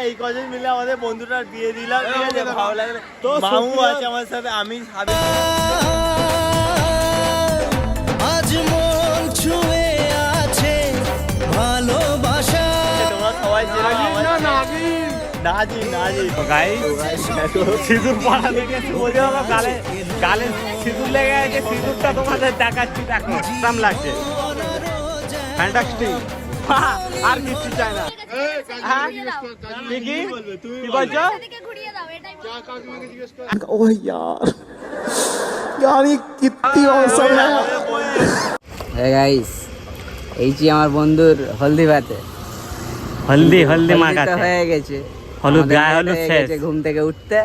এই কজন মিলে আমাদের বন্ধুটার বিয়ে দিলাম, ঠিক আছে? ভালো লাগলো। তো মামু আছে আমার সাথে, আমি আজ মন ছুঁয়ে আছে ভালোবাসা। তোমরা সবাই সিঁদুর পড়া লেগেছে, বোঝা হলো গালে গালে সিঁদুর লেগে গেছে। সিঁদুরটা তোমাদের দেখাচ্ছি, দেখো কেমন লাগছে, ফ্যান্টাস্টিক। আর কিছু চাই না। কি বলছো? ও यार ये कितनी औसम है। গাইস, এই যে আমার বন্ধুর হলদি ভাতে হলদি মাখাতে হয়ে গেছে, হলুদ গায়ে হলুদ শেষ। ঘুম থেকে উঠতে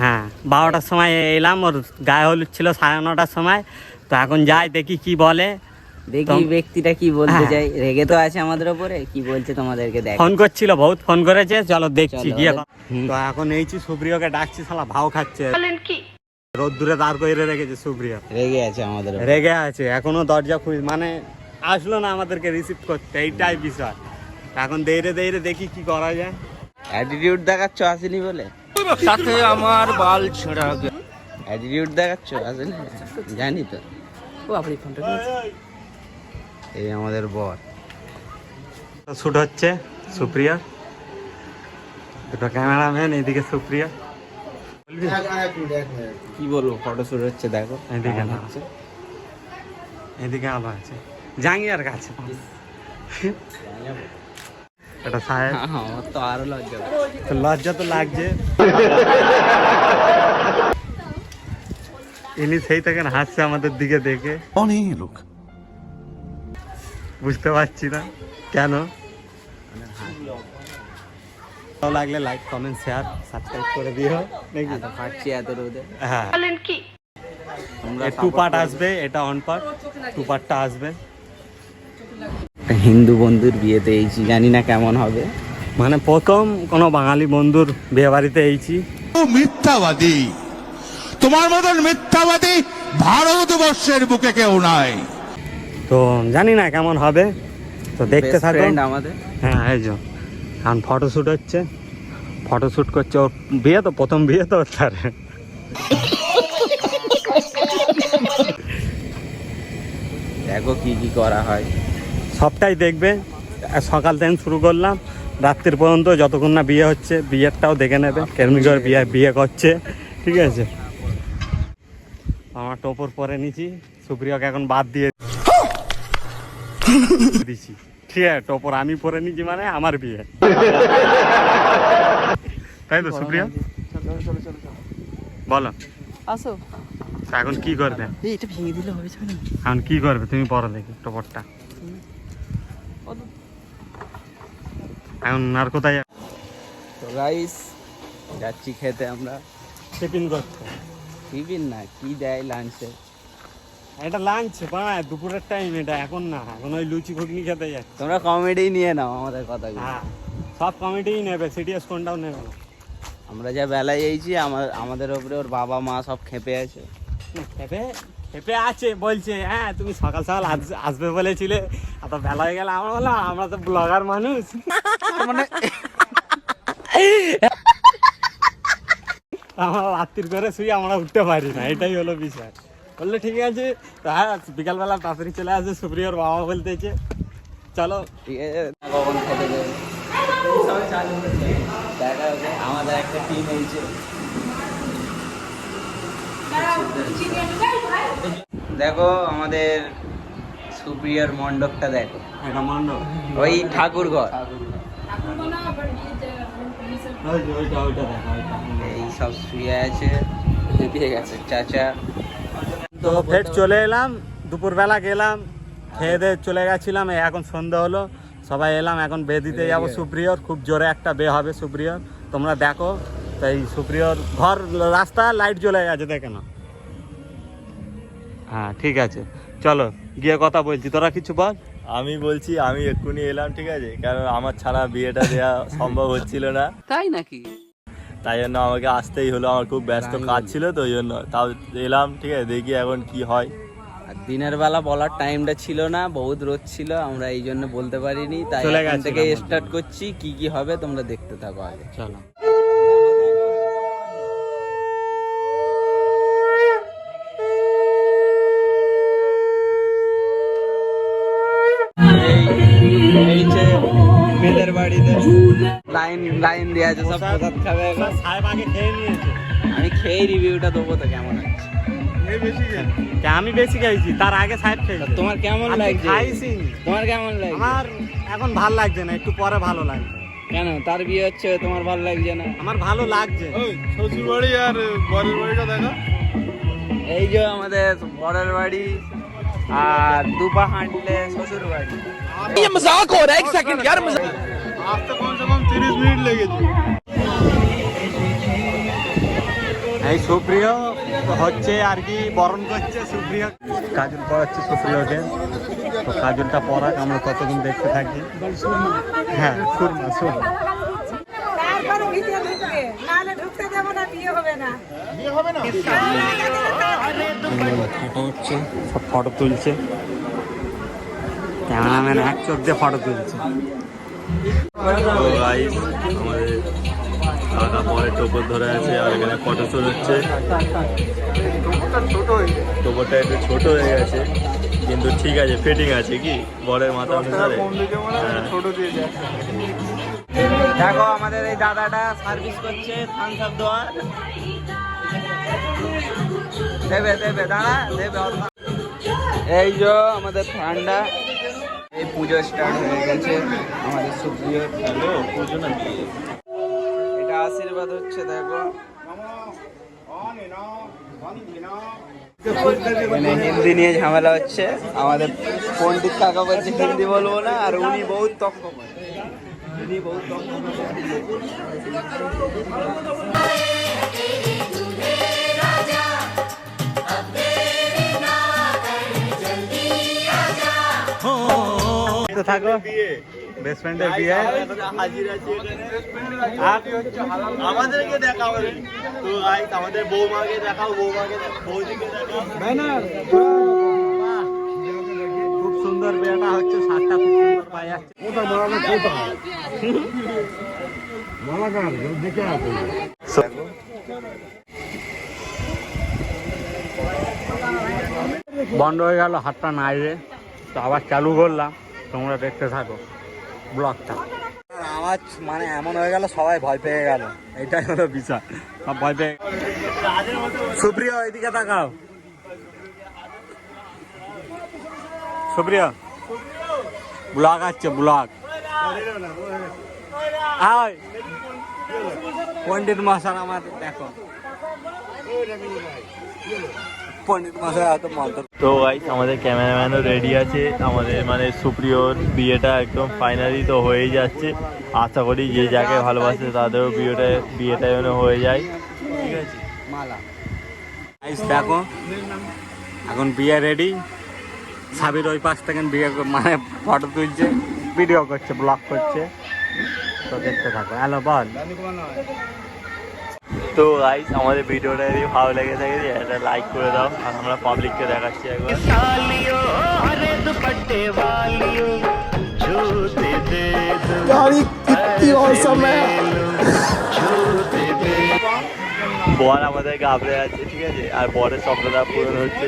হ্যাঁ 12টার সময় এলাম, ওর গায়ে হলুদ ছিল 9:30টার সময়। তো এখন যাই দেখি কি বলে, দেখি ব্যক্তিটা কি বলতে চাই। রেগে তো আছে আমাদের উপরে, কি বলছে তোমাদেরকে দেখ। ফোন করছিল, বহুত ফোন করেছে, চলো দেখছি গিয়ে। তো এখন এইছি সুপ্রিয়কে ডাকছি, শালা ভাও খাচ্ছে। রোদ্দুরে দাঁড় করে রেখেছে সুপ্রিয়, রেগে আছে আমাদের উপরে। রেগে আছে এখনো, দরজা মানে আসলো না আমাদেরকে রিসিভ করতে, এইটাই বিষয়। এখন দেইরে দেখি কি করা যায়। অ্যাটিটিউড দেখাচ্ছ আসেনি বলে, সাথে আমার বাল ছেঁড়া। অ্যাটিটিউড দেখাচ্ছ আসেনি, জানি তো। ও আপনি ফোনটা এই আমাদের বর শুট হচ্ছে সুপ্রিয়া, দুটো ক্যামেরাম্যান, এইদিকে সুপ্রিয়া। কি বলবো, ফটো শুট হচ্ছে, দেখো এইদিকে না আছে, এইদিকে আলো আছে জাঙ্গিয়ার কাছে। এটা সাহেব, আমার তো আরো লজ্জা তো লাগছে। ইনি সেই থেকে হাসছে আমাদের দিকে দেখে, অনেক লোক বুঝতে পারছি না কেন। ভালো লাগলে লাইক কমেন্ট শেয়ার সাবস্ক্রাইব করে দিও নাকি। ফাটছি এত রোদে। হ্যাঁ, টু পার্ট আসবে, এটা অন পার্ট, টু পার্টটা আসবে। হিন্দু বন্ধুর বিয়েতে এইছি, জানি না কেমন হবে। মানে প্রথম কোনো বাঙালি বন্ধুর বিয়ে বাড়িতে এইছি। মিথ্যাবাদী, তোমার মতন মিথ্যাবাদী ভারতবর্ষের বুকে কেউ নাই। তো জানি না কেমন হবে, তো দেখতে Best থাকো friend আমাদের। হ্যাঁ এই যে এখন ফটোশ্যুট হচ্ছে, ফটোশ্যুট করছে। ওর বিয়ে তো, প্রথম বিয়ে তো তার। দেখো কি কি করা হয়, সবটাই দেখবে। সকাল থেকে শুরু করলাম, রাত্রির পর্যন্ত, যতক্ষণ না বিয়ে হচ্ছে। বিয়েরটাও দেখে নেবে কেমনি করে বিয়ে করছে, ঠিক আছে? আমার টোপর পরে নিছি, সুপ্রিয়াকে এখন বাদ দিয়ে দিছি, ঠিক আছে? টোপর আমি পরে নিছি, মানে আমার বিয়ে, তাই তো সুপ্রিয়া? বলো আসো। এখন কি করবে? এটা ভেঙে দিলে হবে না? এখন কি করবে তুমি? পরে দেখি টোপরটা। এখন আর কোথায় তো গাইস, যাচ্ছি খেতে আমরা। টিফিন করতে? টিফিন না, কি দেয় লাঞ্চে। এটা লাঞ্চ বানায় দুপুরের টাইম, এটা এখন না, এখন ওই লুচি ঘুগনি খেতে যাচ্ছে। তোমরা কমেডি নিয়ে নাও আমাদের কথাগুলো। হ্যাঁ, সব কমিটিই নেবে, সিরিয়াস কোনটাও নেবে না। আমরা যা বেলায় এইছি, আমাদের উপরে ওর বাবা মা সব খেপে আছে। খেপে আছে, বলছে হ্যাঁ তুমি সকাল সকাল আসবে বলেছিলে, এত বেলা হয়ে গেলে। আমরা বললাম আমরা তো ব্লগার মানুষ, মানে আমরা রাত্রির করে শুই, আমরা উঠতে পারি না, এটাই হলো বিষয়। বললে ঠিক আছে, হ্যাঁ বিকালবেলা তাড়াতাড়ি চলে আসবে। সুপ্রিয়র বাবা বলতেছে চলো, ঠিক আছে, কখন খেতে দেবে দেখা হবে। আমাদের একটা টিম হয়েছে, দেখো আমাদের সুপ্রিয়র মণ্ডপটা দেখো। এটা মণ্ডপ, ওই ঠাকুর ঘর, এই সব শুয়ে আছে, দিয়ে গেছে চাচা। তো ফের চলে এলাম, দুপুরবেলা গেলাম, খেয়ে দিয়ে চলে গেছিলাম। এখন সন্ধ্যা হলো, সবাই এলাম, এখন বে দিতে যাবো সুপ্রিয়র। খুব জোরে একটা বে হবে সুপ্রিয়র, তোমরা দেখো। তাই সুপ্রিয়র ঘর, রাস্তা লাইট জ্বলে গেছে, দেখে না? হ্যাঁ ঠিক আছে, চলো গিয়ে কথা বলছি। তোরা কিছু বল। আমি বলছি, আমি এক্ষুনি এলাম, ঠিক আছে? কারণ আমার ছাড়া বিয়েটা দেওয়া সম্ভব হচ্ছিল না, তাই নাকি? তাই জন্য আমাকে আসতেই হলো। আমার খুব ব্যস্ত কাজ ছিল, তো ওই জন্য তাও এলাম, ঠিক আছে? দেখি এখন কি হয়। আর দিনের বেলা বলার টাইমটা ছিল না, বহুত রোদ ছিল, আমরা এই জন্য বলতে পারিনি, তাই চলে এখন গেছিলাম থেকে আমরা। স্টার্ট করছি। কি কি হবে তোমরা দেখতে থাকো আগে। চলো। এই যে মেয়েদের বাড়িতে লাইন লাইন দেওয়া আছে, সব প্রসাদ খাবে এখন। সাহেব আগে খেয়ে নিয়েছে। আমি খেয়ে রিভিউটা দেবো তো কেমন আছে। আমি বেশি খাইছি, তার আগে সাহেব তা খেয়েছে। তোমার কেমন আমি লাগছে? খাইছি। তোমার কেমন লাগছে? আমার এখন ভাল লাগছে না, একটু পরে ভালো লাগবে। কেন তার বিয়ে হচ্ছে তোমার ভালো লাগছে না? আমার ভালো লাগছে। শ্বশুর বাড়ি আর বরের বাড়িটা দেখা। এই যে আমাদের বরের বাড়ি, আর দুপা হাঁটলে শ্বশুর বাড়ি। আসতে কমসে কম 30 মিনিট লেগেছে। এই সুপ্রিয় হচ্ছে আর কি বরণ করছে, সুপ্রিয় কাজল পড়াচ্ছে সুপ্রিয়কে। তো কাজলটা পড়াক, আমরা ততক্ষণ দেখতে থাকি। হ্যাঁ, সুরমা সুরমা। তারপরে ভিতরে ঢুকবে, নাহলে ঢুকতে দেবো না, বিয়ে হবে না। ফটো হচ্ছে, সব ফটো তুলছে, ক্যামেরাম্যান এক চোখ দিয়ে ফটো তুলছে। তো গাইস আমাদের কাকা পরে টোপর ধরে আছে আর এখানে ফটো শুট হচ্ছে। টোপরটা একটু ছোট হয়ে গেছে কিন্তু ঠিক আছে, ফিটিং আছে কি বরের মাথা অনুসারে। হ্যাঁ। ছোট দিয়ে যায়। দেখো আমাদের এই দাদাটা সার্ভিস করছে, থামস আপ দেওয়ার। দেবে দেবে দাঁড়া দেবে। এই যে আমাদের ঠান্ডা, এই পুজো স্টার্ট হয়ে গেছে আমাদের সুপ্রিয়। হ্যালো, পুজো না বিয়ে? এটা আশীর্বাদ হচ্ছে, দেখো মানে হিন্দি নিয়ে ঝামেলা হচ্ছে। আমাদের পণ্ডিত কাকা বলছে হিন্দি বলবো না, আর উনি বহুত তক্ক করে, উনি বহুত তক্ক তো থাকো, বেস্ট ফ্রেন্ডের বিয়ে। আমাদেরকে দেখাও তো গাইস, আমাদের বৌমাকে দেখাও, বৌদিকে দেখাও। খুব সুন্দর বিয়েটা হচ্ছে, শার্টটা খুব সুন্দর পাই যাচ্ছে। বন্ধ হয়ে গেল হাতটা নাই রে, তো আবার চালু করলাম, তোমরা দেখতে থাকো ব্লগটা। আওয়াজ মানে এমন হয়ে গেল, সবাই ভয় পেয়ে গেল, এটাই হলো বিষয়, সব ভয় পেয়ে। সুপ্রিয় এদিকে তাকাও, সুপ্রিয় ব্লগ আসছে, ব্লগ। হাই পণ্ডিত মশাই আমার দেখো, পণ্ডিত মশাই এত মন্ত্র। তো গাইস আমাদের ক্যামেরাম্যানও রেডি আছে, আমাদের মানে সুপ্রিয়র বিয়েটা একদম ফাইনালি তো হয়েই যাচ্ছে। আশা করি যে যাকে ভালোবাসে তাদেরও বিয়েটা যেন হয়ে যায়, ঠিক আছে। মালা গাইস দেখো এখন বিয়ে রেডি, সাবির ওই পাশ থেকে বিয়ে মানে ফটো তুলছে, ভিডিও করছে, ব্লগ করছে, তো দেখতে থাকো। হ্যালো বল। তো গাইস আমাদের ভিডিওটা যদি ভালো লেগে থাকে একটা লাইক করে দাও, আর আমরা পাবলিককে দেখাচ্ছি একবার। বর আমাদের ঘাবড়ে আছে, ঠিক আছে, আর বরের স্বপ্নটা পূরণ হচ্ছে।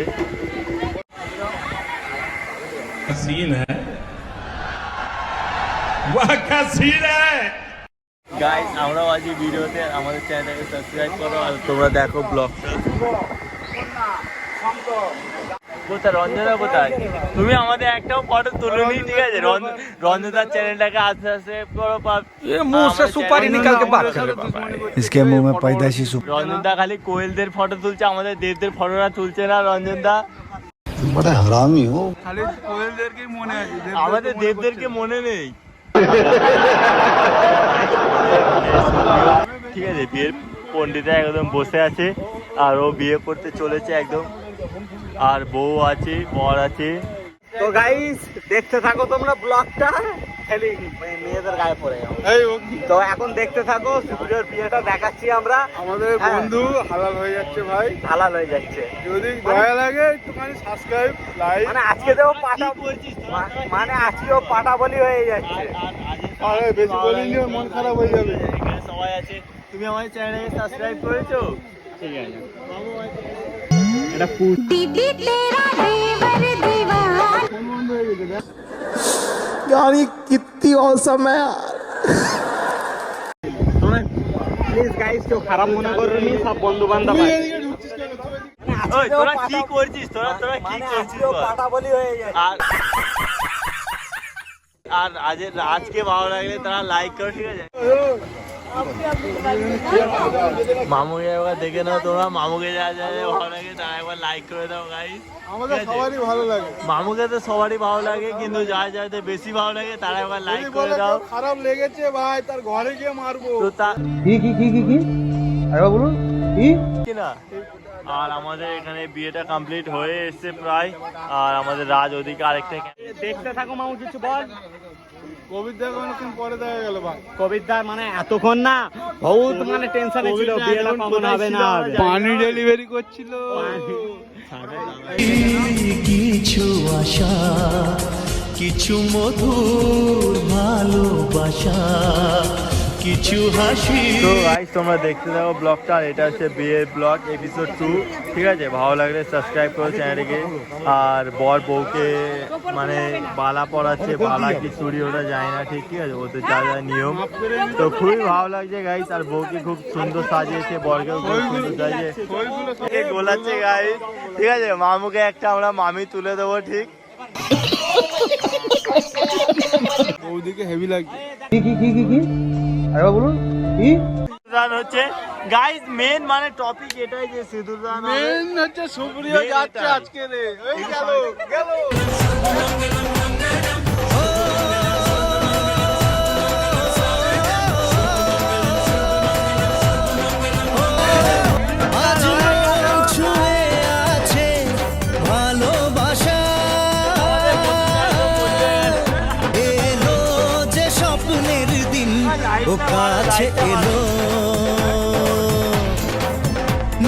গাইস আমরাও আজ এই ভিডিওতে, আমাদের চ্যানেলটাকে সাবস্ক্রাইব করো আর তোমরা দেখো ব্লগটা। কোথায় রঞ্জনা, কোথায় তুমি? আমাদের একটাও ফটো তুলনি, ঠিক আছে। রঞ্জনার চ্যানেলটাকে আস্তে আস্তে করো। मुंह से सुपारी निकाल के बात कर रहे बाबा। इसके मुंह में पैदाइशी রঞ্জনদা খালি কোয়েলদের ফটো তুলছে, আমাদের দেবদের ফটোটা তুলছে না রঞ্জনদা। बड़ा हरामी हो। খালি কোয়েলদেরকেই মনে আছে, আমাদের দেবদেরকে মনে নেই, ঠিক আছে। বিয়ের পণ্ডিতা একদম বসে আছে, আর ও বিয়ে করতে চলেছে একদম, আর বউ আছে, বর আছে। তো গাইস দেখতে থাকো তোমরা ব্লগটা, খেলি মেয়েদের গায়ে পড়ে যাবো। এই ও তো এখন দেখতে থাকো সুপ্রিয়র বিয়েটা দেখাচ্ছি আমরা। আমাদের হ্যাঁ। বন্ধু হালাল হয়ে যাচ্ছে ভাই। হালাল হয়ে যাচ্ছে। যদি দয়া লাগে একটুখানি সাবস্ক্রাইব লাইক। মানে আজকে দেও পাটা মানে আজকেও পাটা বলি হয়ে যাচ্ছে। আরে বেশি বলিনি ওর মন খারাপ হয়ে যাবে। এখানে সবাই আছে, তুমি আমার চ্যানেলকে সাবস্ক্রাইব করেছো? ঠিক আছে। दीदी तेरा देवर दीवान ফোন বন্ধ হয়ে গেছে দেখ। তোমরা প্লিজ গাইস কেউ খারাপ মনে করোনি, সব বন্ধু বান্ধব তুই আছে। এদিকে ঢুকছিস কেন? তুই এদিকে- ওই তোরা কি করছিস? তোরা কি মানে করছিস আজকেও বল? পাটা বলি হয়ে যাচ্ছে। আর আজকে ভালো লাগলে তারা লাইক করো, ঠিক আছে? মামুকে একবার দেখে নাও তোমরা, মামুকে যা যা যা ভালো লাগে তারা একবার লাইক করে দাও গাইস। আমাদের সবারই ভালো লাগে। মামুকে তো সবারই ভালো লাগে, কিন্তু যার যাদের বেশি ভালো লাগে তারা একবার লাইক যদি করে বলে দাও। কেউ খারাপ লেগেছে ভাই তার ঘরে গিয়ে মারবো। তো তা কি না। আর আমাদের এখানে বিয়েটা কমপ্লিট হয়ে এসেছে প্রায়। আর আমাদের রাজ ওদিকে আরেকটা দেখতে থাকো মামু, কিছু বল। কোভিড দেখো অনেকক্ষণ পরে দেখা গেল ভাই। কবিতা মানে এতক্ষণ না বহুত মানে টেনশনে ছিল বিয়েটা কখন হবে না হবে। পানি ডেলিভারি করছিল। কিছু আশা, কিছু মধুর ভালোবাসা, কিছু হাসি। তো গাইস তোমরা দেখতে থাকো ব্লগটা। আর এটা হচ্ছে বিয়ের ব্লগ এপিসোড 2, ঠিক আছে? ভালো লাগলে সাবস্ক্রাইব করো চ্যানেলটিকে। আর বর বউকে মানে বালা পড়াচ্ছে, বালা কি চুরি ওটা যায় না, ঠিক আছে? ওদের যা যা নিয়ম। তো খুবই ভালো লাগছে গাইস। আর বউকে খুব সুন্দর সাজিয়েছে, বরকেও খুব সুন্দর সাজিয়েছে। গোলাচ্ছে গাইস, ঠিক আছে? মামুকে একটা আমরা মামি তুলে দেবো, ঠিক? ওদিকে হেভি লাগছে। সিঁদুরদান হচ্ছে গাইস মেন মানে টপিক এটাই যে সিঁদুরদান হবে। মেন হচ্ছে সুপ্রিয় যাচ্ছে আজকে রে। ওই গেল গেল। আজ মন ছুঁয়ে আছে ভালোবাসা, এলো যে স্বপ্নের দিন ও কাছে এলো,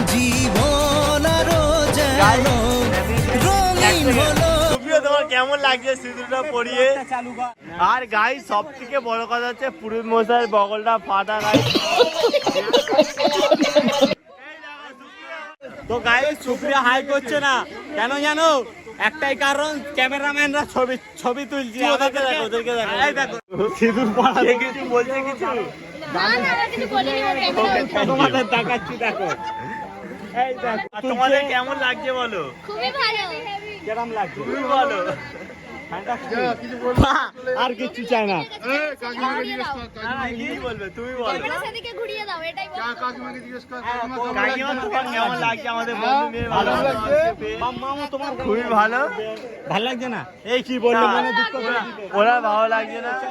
জীবন আরো যেন রঙিন হলো। সুপ্রিয়, তোমার কেমন লাগছে সিঁদুরটা পরিয়ে? আর গাইস সব থেকে বড় কথা হচ্ছে পুরুষ মশাইয়ের বগলটা ফাটা গাইস। তো গাইস সুপ্রিয়া হাই করছে না কেন জানো? একটাই কারণ, ক্যামেরাম্যানরা ছবি তুলছে। ওদেরকে দেখো, ওদেরকে দেখো। এই দেখো সিঁদুর পড়া সে কিছু বলছে কিছু? তোমাদের দেখাচ্ছি, দেখো এই দেখো। আর তোমাদের কেমন লাগছে বলো? খুবই ভালো। কেমন লাগছে? খুবই ভালো। আর কিছু চাই না। কাকিমাকে জিজ্ঞেস কর। না, না, কি বলবে তুমি বলো। ক্যামেরা সেদিকে ঘুরিয়ে দাও, এটাই বলো। কাকিমাকে জিজ্ঞেস কর। কাকিমা তোমার কেমন লাগছে আমাদের বন্ধু নিয়ে? ভালো লাগছে। মামু তোমার খুবই ভালো। ভালো লাগছে না? এই কি বললে মনে দুঃখ করে দিবে। ওরা ভালো লাগছে না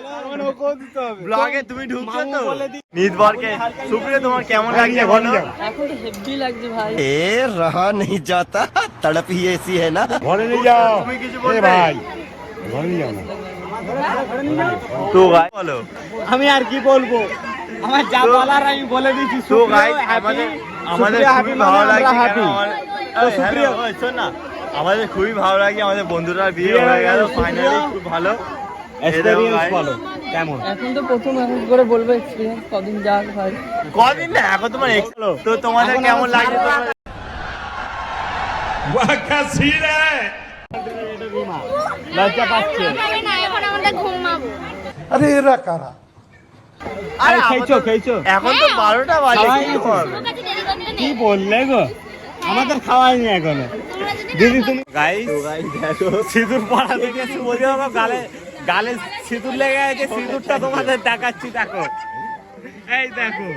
ওকেও দিতে হবে। ব্লগে? তুমি ঢুকছো মামু তো বলে দি- নিদবরকে। সুপ্রিয়, তোমার কেমন লাগছে বলো? এ রহা नहीं जाता, तड़प ही ऐसी है ना। ঘরে নিয়ে যাও। তুমি কিছু বলবে? ঘরে নিয়ে যাও না। তো ভাই বলো। আমি আর কি বলবো, আমার যা বলার আমি বলে দিচ্ছি। তো ভাই আমাদের খুবই ভালো লাগছে কেন আমার- তো এই, সুপ্রিয় hello, ওই শোন না, আমাদের খুবই ভালো লাগছে আমাদের বন্ধুরার বিয়ে হয়ে গেল ফাইনালি, খুব ভালো। এক্সপেরিয়েন্স বলো কেমন? এখন তো প্রথম এখন করে বলবো এক্সপিরিয়েন্স কদিন যাক ভাই। কদিন না, এখন তোমার তো তোমাদের এখন কেমন আমার লাগছে? সারা লজ্জা পাচ্ছে। হবে না, এখন আমরা ঘুমাবো। আরে খেয়েছো খেয়েছো? এখন তো 12টা বাজে, খাওয়াই কি গেছে। বল? তোর কাছে দেরি করতে কি নেই। বললে গো? আমাদের খাওয়াইনি এখনো। তোমরা যদি দিদি তুমি গাইস সিঁদুর পড়া থেকে বলে হবে গালে গালে সিঁদুর লেগে গেছে। সিঁদুরটা তোমাদের দেখাচ্ছি, দেখো এই দেখো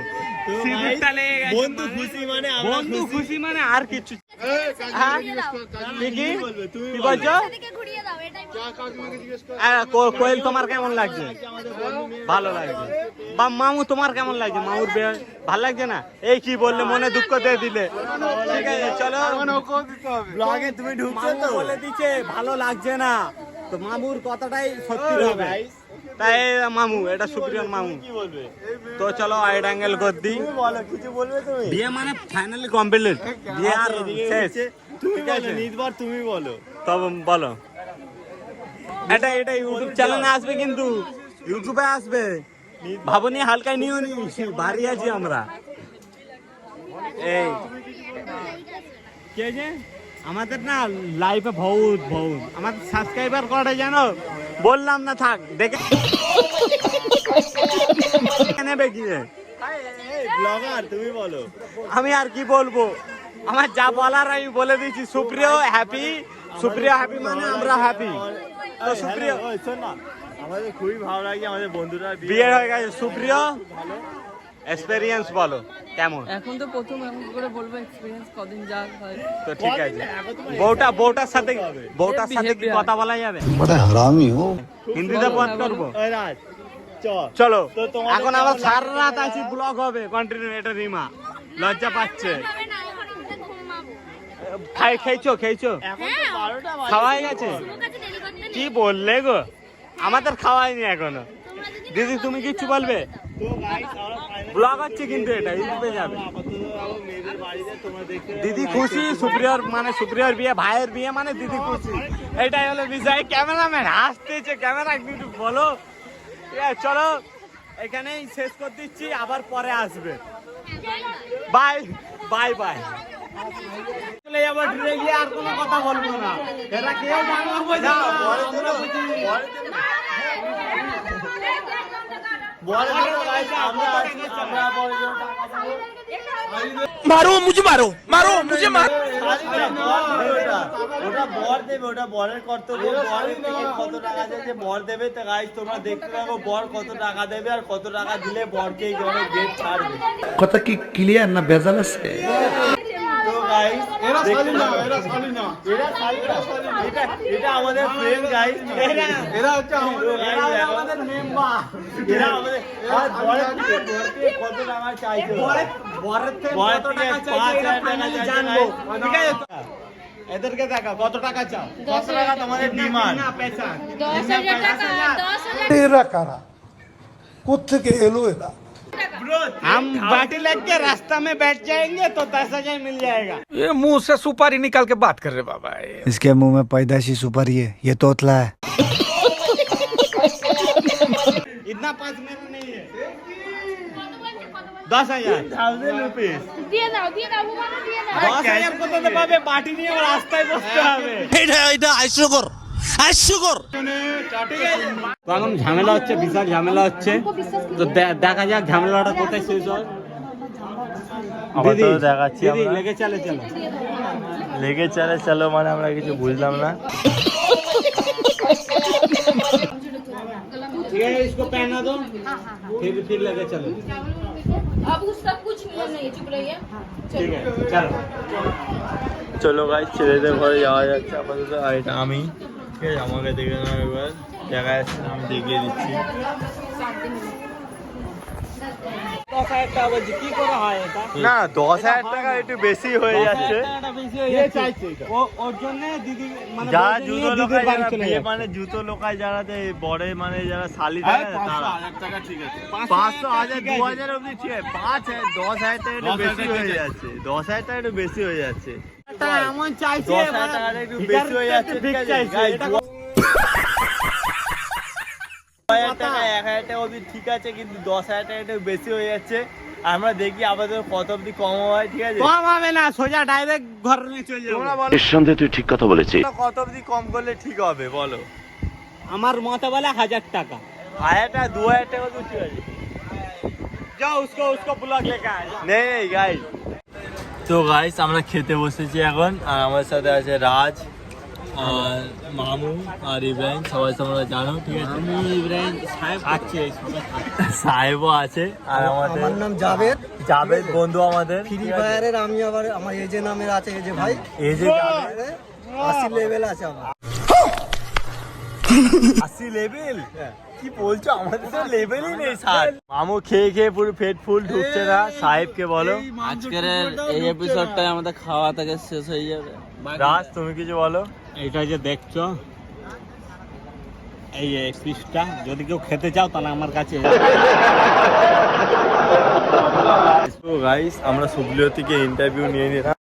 সিঁদুরটা লেগে গেছে। বন্ধু খুশি মানে আমরা বন্ধু খুশি মানে আর কিছু। ঘুরিয়ে দাও। কি বলবে তুমি কি বলছো? সেদিকে ঘুরিয়ে দাও, এটাই বলো। কাকিমাকে জিজ্ঞেস কর। কোয়েল তোমার কেমন লাগছে? ভালো লাগছে। বা মামু তোমার কেমন লাগছে? মামুর বিয়ে ভালো লাগছে না? এই কি বললে মনে দুঃখ দিয়ে দিলে। ঠিক আছে চলো, ওকেও দিতে হবে। ব্লগে তুমি ঢুকছো মামু তো? বলে দিচ্ছে ভালো লাগছে না, তো মামুর কথাটাই সত্যি হবে। তাই মামু, এটা সুপ্রিয়র মামু। তো চলো ওয়াইড অ্যাঙ্গেল কর দিই। বলো, কিছু বলবে তুমি? বিয়ে মানে ফাইনালি কমপ্লিট, বিয়ে আর শেষ। তুমি বলো, নিদবার তুমি বলো। তবে বলো, এটা ইউটিউব চ্যানেলে আসবে, কিন্তু ইউটিউবে আসবে, ভাবনি হালকায় নিও নি, ভারী আছি আমরা। এই কে যে আমাদের না লাইফে বহুত আমাদের সাবস্ক্রাইবার করে জানো, বললাম না, থাক দেখে নেবে কি। ব্লগার তুমি বলো। আমি আর কি বলবো, আমার যা বলার আমি বলে দিয়েছি। সুপ্রিয় হ্যাপি, সুপ্রিয় হ্যাপি মানে আমরা হ্যাপি। তো সুপ্রিয়, শোন না, আমাদের খুবই ভালো লাগে আমাদের বন্ধুরা বিয়ে হয়ে গেছে। সুপ্রিয় এক্সপেরিয়েন্স বলো কেমন? এখন তো প্রথম, এখন কি করে বলবো এক্সপিরিয়েন্স, কদিন যাক হয়। তো ঠিক আছে, বউটার সাথে কি কথা বলা যাবে? হিন্দিতে বাত করবো। চলো এখন আবার সারা রাত আছি, ব্লগ হবে কন্টিনিউ। এটা রিমা লজ্জা পাচ্ছে। খেয়েছো খাওয়া হয়ে গেছে? কি বললে গো, আমাদের খাওয়াইনি এখনো। দিদি তুমি কিচ্ছু বলবে? ব্লগ হচ্ছে কিন্তু এটা ইউটিউবে যাবে। দিদি খুশি, সুপ্রিয়র বিয়ে, ভাইয়ের বিয়ে মানে দিদি খুশি, এটাই হলো বিষয়। ক্যামেরাম্যান হাসতেছে, ক্যামেরা একটু বলো। চলো এখানেই শেষ করে দিচ্ছি, আবার পরে আসবে। Bye bye bye. চলে যাবো ট্রেনে গিয়ে, আর কোনো কথা বলবো না। এরা কেউ বাংলা বোঝে मारो मुझे मारो मारो मुझे मारो। ওটা বর দেবে, ওটা বরের কর্তব্য। বরের থেকে কত টাকা যে বর দেবে, তা গাইস তোমরা দেখতে থাকো বর কত টাকা দেবে আর কত টাকা দিলে বরকে এই ঘরে গেট ছাড়বে। কথা কি ক্লিয়ার না ভেজাল আছে? তো গাইস এটা আমাদের ফ্রেন্ড গাইস, এরা হচ্ছে আমাদের মেম্বার। এরা আমাদের বরকে কত টাকা চাইছে, বরের থেকে কত টাকা চাইছে এটা ফাইনালি জানবো। ঠিক আছে, এদেরকে দেখা কত টাকা চাও, কত টাকা তোমাদের ডিমান্ড। 10,000 টাকা, 10,000 এরা কারা, কোত্থেকে এলো এরা? हम बाटी लग के रास्ता में बैठ जाएंगे तो 10,000 मिल जाएगा। ये मुंह से सुपारी निकाल के बात कर रहे बाबा। इसके मुंह में पैदाइशी सुपारी है, ये तोतला है। इतना पास मेरा नहीं है। 10,000 रुपीस দিয়ে দাও বাবু, মানে দিয়ে দাও। 10,000 কোথাতে পাবে? বাটি নিয়ে রাস্তায় বসতে হবে। এটা হাস্যকর হাস্যকর। তো এখন ঝামেলা হচ্ছে, বিশাল ঝামেলা হচ্ছে। তো দেখা যাক ঝামেলাটা কোথায় শেষ হয়। আপাতত দেখাচ্ছি দিদি আমরা। লেগে চলো লেগে চলো মানে আমরা কিছু বুঝলাম না। ठीक है, इसको पहना दो, फिर लेके चलो। अब उसका कुछ नहीं है, चुप रहिए। ठीक है चलो। চলো গাইস, ছেলেদের ঘরে যাওয়া যাচ্ছে আপাতত। আর এটা আমি, ঠিক আছে, আমাকে দেখে নাও এবার। দেখা যাচ্ছে, আমি দেখিয়ে দিচ্ছি। 10,000 টাকা বলছি, কি করে হয় এটা? না 10,000 টাকা একটু বেশি হয়ে যাচ্ছে। ওর জন্য দিদি মানে যারা বলতে জুতো নিয়ে দিদির লোকায়, বাড়ি যারা চলে বিয়ে যাচ্ছে। মানে জুতো লোকায় যারা বড়ে মানে যারা শালি থাকে না, তারা 500, 1000, 2000 অব্দি ঠিক আছে। 10,000 টাকা একটু বেশি হয়ে যাচ্ছে। 10,000 টাকা একটু বেশি হয়ে যাচ্ছে। এটা এমন চাইছে, 10,000 টাকাটা একটু বেশি হয়ে যাচ্ছে। ঠিক আছে গাইস, 2,000 টাকা 1,000 টাকা অব্দি ঠিক আছে, কিন্তু 10,000 টাকা একটু বেশি হয়ে যাচ্ছে। আমরা দেখি আমাদের কত অব্দি কম হয়। ঠিক আছে, কম হবে না, সোজা ডাইরেক্ট ঘর নিয়ে চলে যাবো। তোমরা বলো নিঃসন্দেহে তুই ঠিক কথা বলেছিস। কত অব্দি কম করলে ঠিক হবে বলো। আমার মতে বলে 1,000 টাকা। 1,000 টাকা 2,000 টাকা তো ঠিক আছে। যাও उसको ब्लॉग लेके आ। নেই গাইস। তো গাইস আমরা খেতে বসেছি এখন, আর আমার সাথে আছে রাজ আর মামু আর ইব্রাহিম, সবাই তোমরা জানো। ঠিক আছে, ইব্রাহিম সাহেব খাচ্ছে, সাহেবও আছে। আর আমাদের আমার নাম জাভেদ, জাভেদ বন্ধু আমাদের। ফ্রি ফায়ারের আমি আবার আমার এজে নামের আছে, এজে ভাই, এই যে জাভেদ 80 লেভেল আছে আমার। 80 লেভেল? কি বলছো, আমাদের তো লেভেলই নেই স্যার। মামু খেয়ে খেয়ে পুরো পেট ফুল ঢুকছে না। সাহেবকে বলো, আজকের এই এপিসোডটাই আমাদের খাওয়া থেকে শেষ হয়ে যাবে। রাজ তুমি কিছু বলো। এটা যে দেখছো এই পিসটা যদি কেউ খেতে চাও তাহলে আমার কাছে তো গাইস আমরা সুপ্রিয় থেকে ইন্টারভিউ নিয়ে নিলাম।